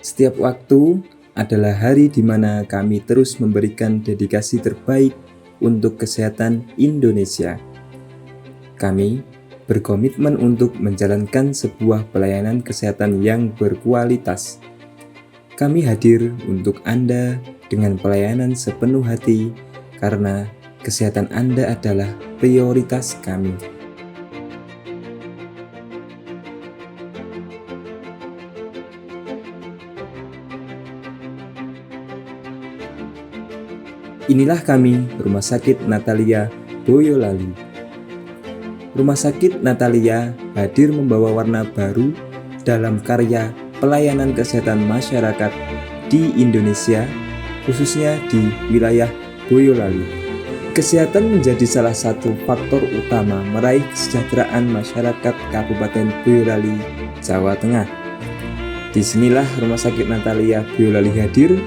Setiap waktu adalah hari di mana kami terus memberikan dedikasi terbaik untuk kesehatan Indonesia. Kami berkomitmen untuk menjalankan sebuah pelayanan kesehatan yang berkualitas. Kami hadir untuk Anda dengan pelayanan sepenuh hati karena kesehatan Anda adalah prioritas kami. Inilah kami, Rumah Sakit Natalia Boyolali. Rumah Sakit Natalia hadir membawa warna baru dalam karya pelayanan kesehatan masyarakat di Indonesia, khususnya di wilayah Boyolali. Kesehatan menjadi salah satu faktor utama meraih kesejahteraan masyarakat Kabupaten Boyolali, Jawa Tengah. Disinilah Rumah Sakit Natalia Boyolali hadir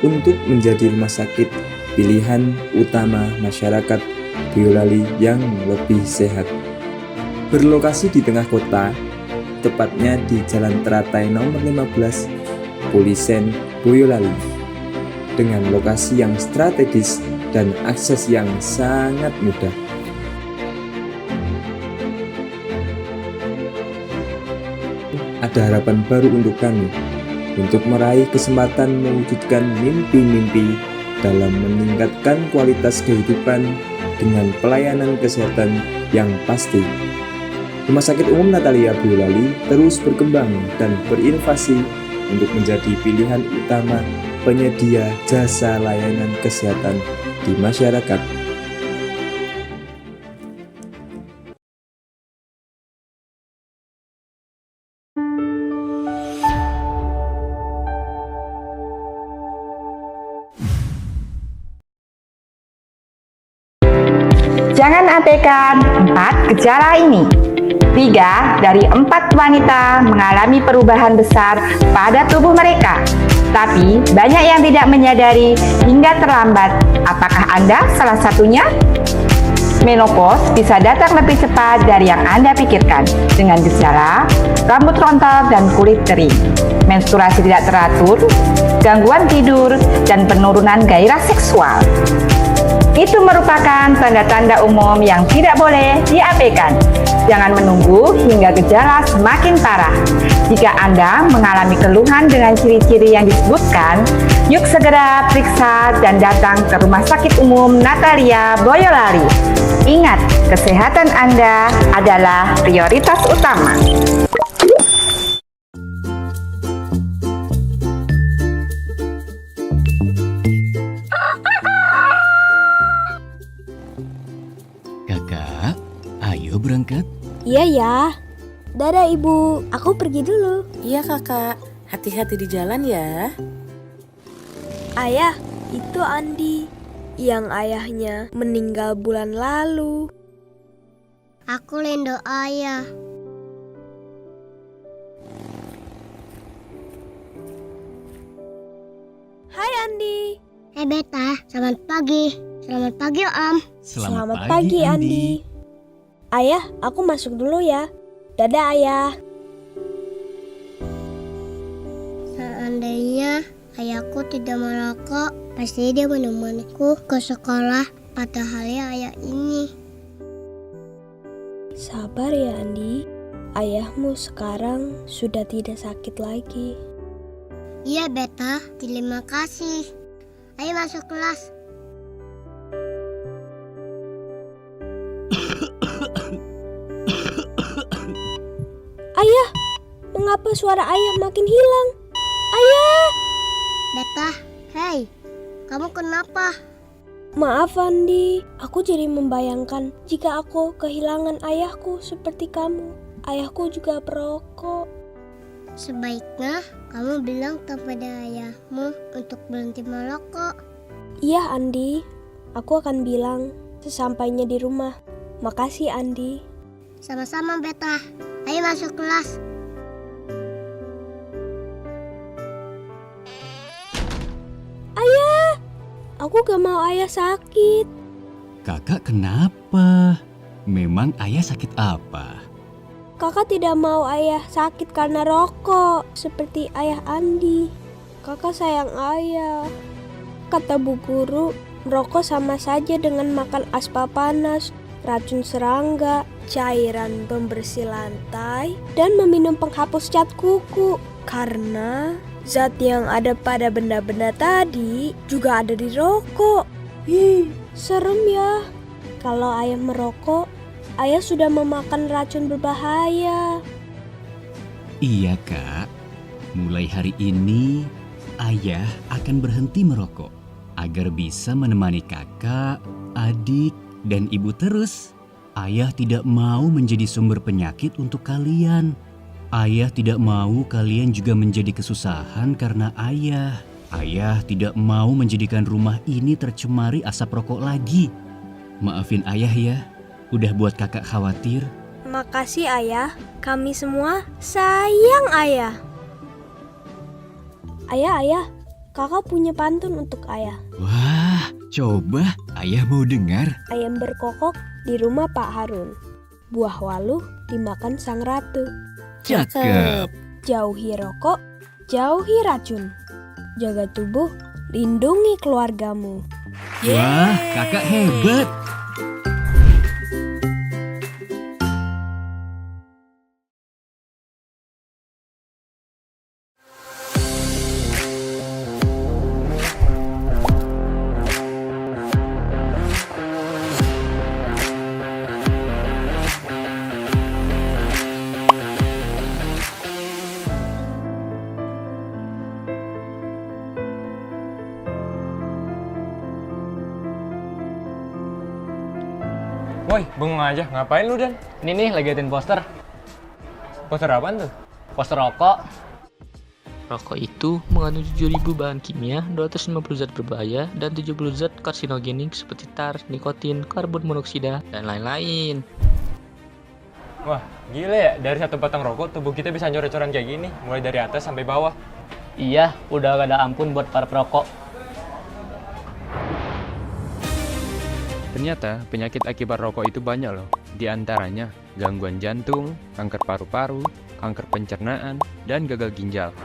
untuk menjadi rumah sakit pilihan utama masyarakat Boyolali yang lebih sehat. Berlokasi di tengah kota, tepatnya di Jalan Teratai nomor 15, Polisen, Boyolali, dengan lokasi yang strategis dan akses yang sangat mudah. Ada harapan baru untuk kami, untuk meraih kesempatan mewujudkan mimpi-mimpi dalam meningkatkan kualitas kehidupan dengan pelayanan kesehatan yang pasti. Rumah Sakit Umum Natalia Boyolali terus berkembang dan berinovasi untuk menjadi pilihan utama penyedia jasa layanan kesehatan di masyarakat. Jangan abaikan 4 gejala ini. 3 dari 4 wanita mengalami perubahan besar pada tubuh mereka. Tapi banyak yang tidak menyadari hingga terlambat. Apakah Anda salah satunya? Menopause bisa datang lebih cepat dari yang Anda pikirkan, dengan gejala rambut rontok dan kulit kering, menstruasi tidak teratur, gangguan tidur, dan penurunan gairah seksual. Itu merupakan tanda-tanda umum yang tidak boleh diabaikan. Jangan menunggu hingga gejala semakin parah. Jika Anda mengalami keluhan dengan ciri-ciri yang disebutkan, yuk segera periksa dan datang ke Rumah Sakit Umum Natalia Boyolali. Ingat, kesehatan Anda adalah prioritas utama. Kakak, ayo berangkat. Iya ya. Dadah ibu, aku pergi dulu. Iya kakak, hati-hati di jalan ya. Ayah, itu Andi yang ayahnya meninggal bulan lalu. Aku rindu ayah. Hai Andi. Hai Beta, selamat pagi. Selamat pagi Om. Selamat pagi Andi. Ayah, aku masuk dulu ya. Dadah ayah. Seandainya ayahku tidak merokok, pasti dia menemaniku ke sekolah pada hari ayah ini. Sabar ya Andi. Ayahmu sekarang sudah tidak sakit lagi. Iya Beta, terima kasih. Ayo masuk kelas. Ayah, mengapa suara ayah makin hilang? Ayah! Beta, hei, kamu kenapa? Maaf Andi, aku jadi membayangkan jika aku kehilangan ayahku seperti kamu. Ayahku juga perokok. Sebaiknya kamu bilang kepada ayahmu untuk berhenti merokok. Iya Andi, aku akan bilang sesampainya di rumah. Makasih Andi. Sama-sama Beta. Ayo masuk kelas. Ayah, aku gak mau ayah sakit. Kakak kenapa? Memang ayah sakit apa? Kakak tidak mau ayah sakit karena rokok, seperti ayah Andi. Kakak sayang ayah. Kata bu guru, merokok sama saja dengan makan aspal panas, racun serangga, cairan pembersih lantai, dan meminum penghapus cat kuku. Karena zat yang ada pada benda-benda tadi juga ada di rokok. Serem ya. Kalau ayah merokok, ayah sudah memakan racun berbahaya. Iya, Kak. Mulai hari ini, ayah akan berhenti merokok agar bisa menemani kakak, adik, dan ibu terus. Ayah tidak mau menjadi sumber penyakit untuk kalian. Ayah tidak mau kalian juga menjadi kesusahan karena ayah. Ayah tidak mau menjadikan rumah ini tercemari asap rokok lagi. Maafin ayah ya, udah buat kakak khawatir. Makasih ayah, kami semua sayang ayah. Ayah, kakak punya pantun untuk ayah. Wah, coba ayah mau dengar. Ayam berkokok di rumah Pak Harun. Buah waluh dimakan sang ratu. Cakep. Jauhi rokok, jauhi racun. Jaga tubuh, lindungi keluargamu. Wah, kakak hebat. Woi, bengong aja. Ngapain lu, Dan? Ini nih lagi liatin poster. Poster apaan tuh? Poster rokok. Rokok itu mengandung 7.000 bahan kimia, 250 zat berbahaya, dan 70 zat karsinogenik seperti tar, nikotin, karbon monoksida, dan lain-lain. Wah, gila ya. Dari satu batang rokok, tubuh kita bisa coret-coret kayak gini. Mulai dari atas sampai bawah. Iya, udah gak ada ampun buat para perokok. Ternyata penyakit akibat rokok itu banyak loh. Di antaranya gangguan jantung, kanker paru-paru, kanker pencernaan, dan gagal ginjal.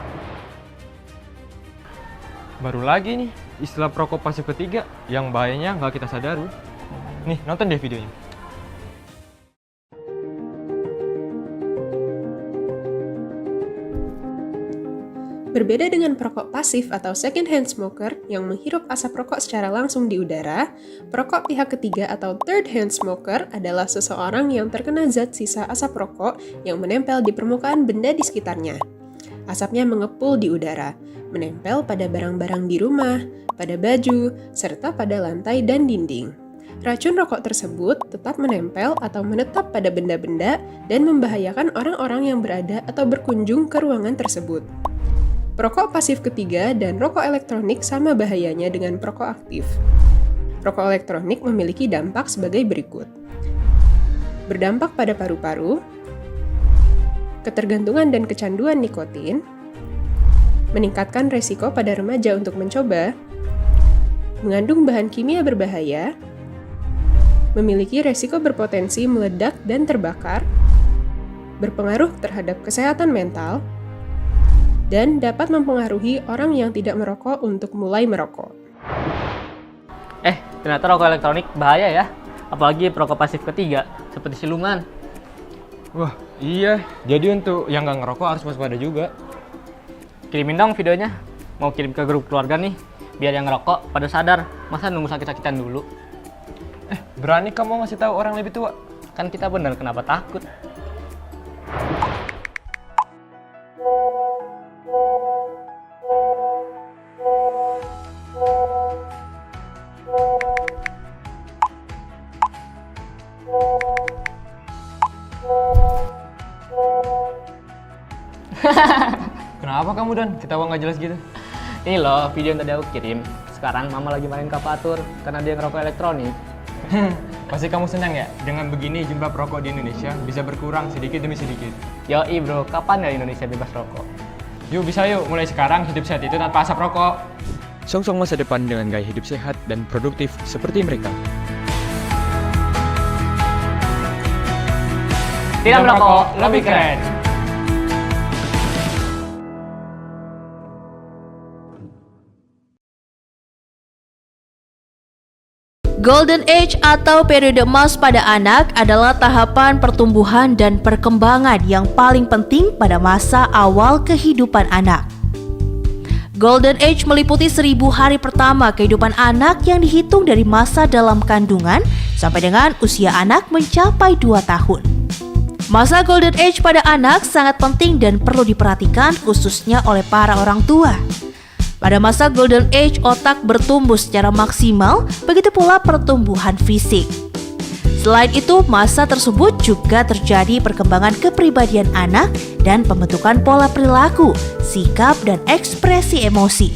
Baru lagi nih, istilah perokok pasif ketiga yang bahayanya nggak kita sadari. Nih, nonton deh videonya. Berbeda dengan perokok pasif atau second hand smoker yang menghirup asap rokok secara langsung di udara, perokok pihak ketiga atau third hand smoker adalah seseorang yang terkena zat sisa asap rokok yang menempel di permukaan benda di sekitarnya. Asapnya mengepul di udara, menempel pada barang-barang di rumah, pada baju, serta pada lantai dan dinding. Racun rokok tersebut tetap menempel atau menetap pada benda-benda dan membahayakan orang-orang yang berada atau berkunjung ke ruangan tersebut. Perokok pasif ketiga dan rokok elektronik sama bahayanya dengan perokok aktif. Rokok elektronik memiliki dampak sebagai berikut. Berdampak pada paru-paru, ketergantungan dan kecanduan nikotin, meningkatkan resiko pada remaja untuk mencoba, mengandung bahan kimia berbahaya, memiliki resiko berpotensi meledak dan terbakar, berpengaruh terhadap kesehatan mental, dan dapat mempengaruhi orang yang tidak merokok untuk mulai merokok. Ternyata rokok elektronik bahaya ya. Apalagi perokok pasif ketiga, seperti siluman. Wah, iya. Jadi untuk yang nggak ngerokok harus waspada juga. Kirimin dong videonya. Mau kirim ke grup keluarga nih, biar yang ngerokok pada sadar. Masa nunggu sakit-sakitan dulu? Berani kamu ngasih tahu orang lebih tua? Kan kita bener, kenapa takut? Kenapa kamu, Dan? Ketawa nggak jelas gitu? Ini loh video yang tadi aku kirim. Sekarang mama lagi main kapatur karena dia ngerokok elektronik. Pasti kamu senang ya? Dengan begini jumlah perokok di Indonesia bisa berkurang sedikit demi sedikit. Yoi bro, kapan ya Indonesia bebas rokok? Yuk bisa yuk, mulai sekarang hidup sehat itu tanpa asap rokok. Songsong masa depan dengan gaya hidup sehat dan produktif seperti mereka. Tidak merokok lebih keren. Golden Age atau periode emas pada anak adalah tahapan pertumbuhan dan perkembangan yang paling penting pada masa awal kehidupan anak. Golden Age meliputi 1000 hari pertama kehidupan anak yang dihitung dari masa dalam kandungan sampai dengan usia anak mencapai 2 tahun. Masa Golden Age pada anak sangat penting dan perlu diperhatikan khususnya oleh para orang tua. Pada masa Golden Age, otak bertumbuh secara maksimal, begitu pula pertumbuhan fisik. Selain itu, masa tersebut juga terjadi perkembangan kepribadian anak dan pembentukan pola perilaku, sikap, dan ekspresi emosi.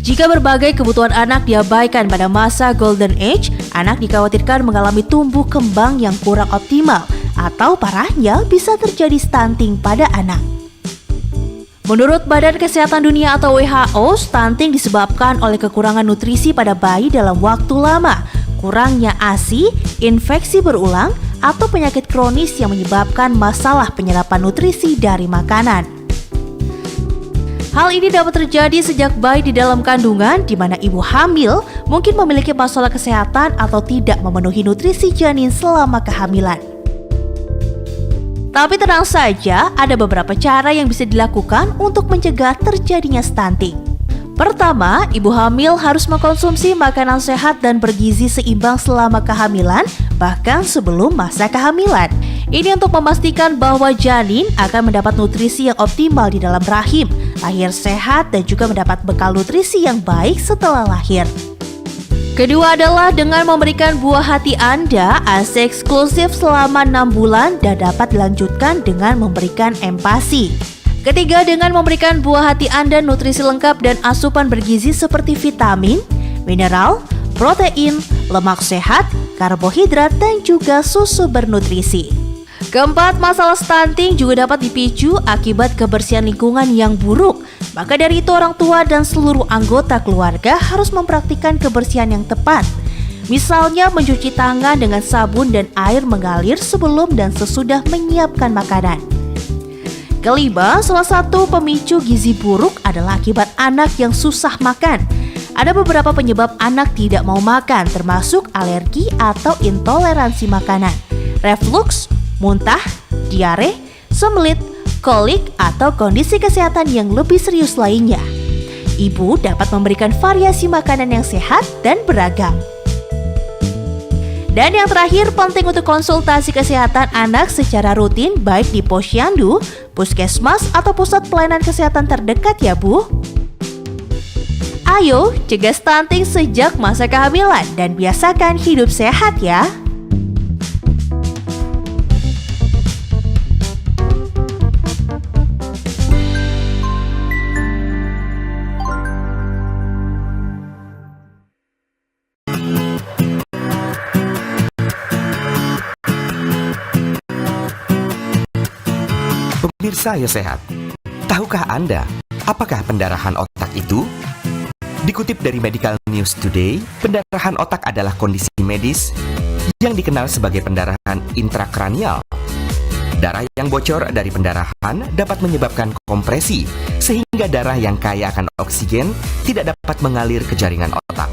Jika berbagai kebutuhan anak diabaikan pada masa Golden Age, anak dikhawatirkan mengalami tumbuh kembang yang kurang optimal, atau parahnya bisa terjadi stunting pada anak. Menurut Badan Kesehatan Dunia atau WHO, stunting disebabkan oleh kekurangan nutrisi pada bayi dalam waktu lama, kurangnya ASI, infeksi berulang, atau penyakit kronis yang menyebabkan masalah penyerapan nutrisi dari makanan. Hal ini dapat terjadi sejak bayi di dalam kandungan, di mana ibu hamil mungkin memiliki masalah kesehatan atau tidak memenuhi nutrisi janin selama kehamilan. Tapi tenang saja, ada beberapa cara yang bisa dilakukan untuk mencegah terjadinya stunting. Pertama, ibu hamil harus mengkonsumsi makanan sehat dan bergizi seimbang selama kehamilan, bahkan sebelum masa kehamilan. Ini untuk memastikan bahwa janin akan mendapat nutrisi yang optimal di dalam rahim, lahir sehat dan juga mendapat bekal nutrisi yang baik setelah lahir. Kedua adalah dengan memberikan buah hati Anda ASI eksklusif selama 6 bulan dan dapat dilanjutkan dengan memberikan empasi. Ketiga, dengan memberikan buah hati Anda nutrisi lengkap dan asupan bergizi seperti vitamin, mineral, protein, lemak sehat, karbohidrat, dan juga susu bernutrisi. Keempat, masalah stunting juga dapat dipicu akibat kebersihan lingkungan yang buruk. Maka dari itu orang tua dan seluruh anggota keluarga harus mempraktikkan kebersihan yang tepat. Misalnya mencuci tangan dengan sabun dan air mengalir sebelum dan sesudah menyiapkan makanan. Kelima, salah satu pemicu gizi buruk adalah akibat anak yang susah makan. Ada beberapa penyebab anak tidak mau makan, termasuk alergi atau intoleransi makanan, reflux, muntah, diare, sembelit, kolik, atau kondisi kesehatan yang lebih serius lainnya. Ibu dapat memberikan variasi makanan yang sehat dan beragam. Dan yang terakhir, penting untuk konsultasi kesehatan anak secara rutin baik di posyandu, puskesmas, atau pusat pelayanan kesehatan terdekat ya Bu. Ayo, cegah stunting sejak masa kehamilan dan biasakan hidup sehat ya. Pemirsa Ayo Sehat, tahukah Anda apakah pendarahan otak itu? Dikutip dari Medical News Today, pendarahan otak adalah kondisi medis yang dikenal sebagai pendarahan intrakranial. Darah yang bocor dari pendarahan dapat menyebabkan kompresi, sehingga darah yang kaya akan oksigen tidak dapat mengalir ke jaringan otak.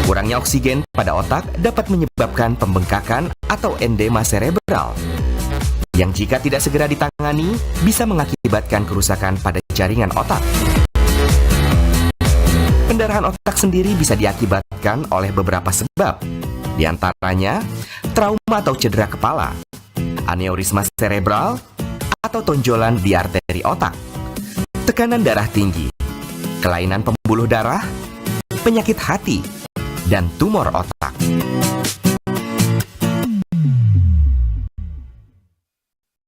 Kurangnya oksigen pada otak dapat menyebabkan pembengkakan atau edema cerebral, yang jika tidak segera ditangani bisa mengakibatkan kerusakan pada jaringan otak. Pendarahan otak sendiri bisa diakibatkan oleh beberapa sebab, di antaranya trauma atau cedera kepala, aneurisma cerebral, atau tonjolan di arteri otak, tekanan darah tinggi, kelainan pembuluh darah, penyakit hati, dan tumor otak.